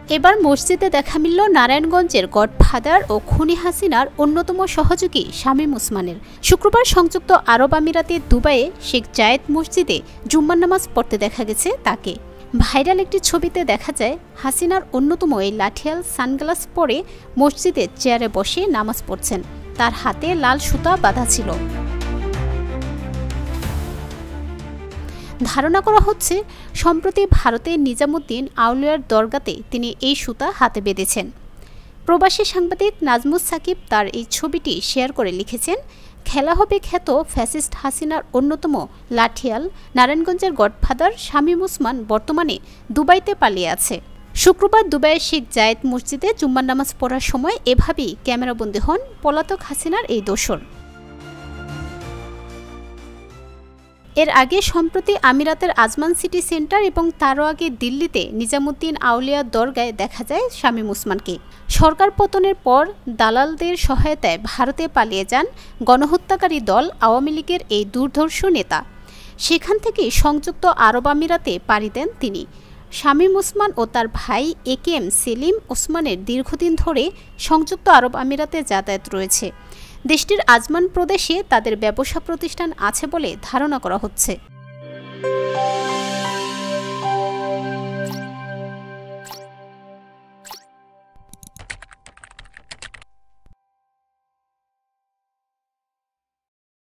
এবার মসজিদে দেখা মিলল নারায়ণগঞ্জের গডফাদার ও খুনি হাসিনার অন্যতম সহযোগী শামীম ওসমানের। শুক্রবার সংযুক্ত আরব আমিরাতের দুবাইয়ে শেখ জায়েদ মসজিদে জুম্মার নামাজ পড়তে দেখা গেছে তাকে। ভাইরাল একটি ছবিতে দেখা যায় হাসিনার অন্যতম এই লাঠিয়াল সানগ্লাস পরে মসজিদের চেয়ারে বসে নামাজ পড়ছেন। তার হাতে লাল সুতা বাঁধা ছিল। ধারণা করা হচ্ছে সম্প্রতি ভারতের নিজামুদ্দিন আউলিয়ার দরগাতে তিনি এই সুতা হাতে বেঁধেছেন। প্রবাসী সাংবাদিক নাজমুস সাকিব তার এই ছবিটি শেয়ার করে লিখেছেন, খেলা হবে খ্যাত ফ্যাসিস্ট হাসিনার অন্যতম লাঠিয়াল নারায়ণগঞ্জের গডফাদার শামীম ওসমান বর্তমানে দুবাইতে পালিয়ে আছে। শুক্রবার দুবাইয়ের শেখ জায়েদ মসজিদে জুম্মার নামাজ পড়ার সময় এভাবেই ক্যামেরাবন্দী হন পলাতক হাসিনার এই দোসর। এর আগে সম্প্রতি আমিরাতের আজমান সিটি সেন্টার এবং তারও আগে দিল্লিতে নিজামুদ্দিন আউলিয়া দরগায় দেখা যায় শামীম ওসমানকে। সরকার পতনের পর দালালদের সহায়তায় ভারতে পালিয়ে যান গণহত্যাকারী দল আওয়ামী লীগের এই দুর্ধর্ষ নেতা। সেখান থেকেই সংযুক্ত আরব আমিরাতে পাড়ি দেন তিনি। শামীম ওসমান ও তার ভাই AKM সেলিম ওসমানের দীর্ঘদিন ধরে সংযুক্ত আরব আমিরাতে যাতায়াত রয়েছে। দেশটির আজমান প্রদেশে তাদের ব্যবসা প্রতিষ্ঠান আছে বলে ধারণা করা হচ্ছে।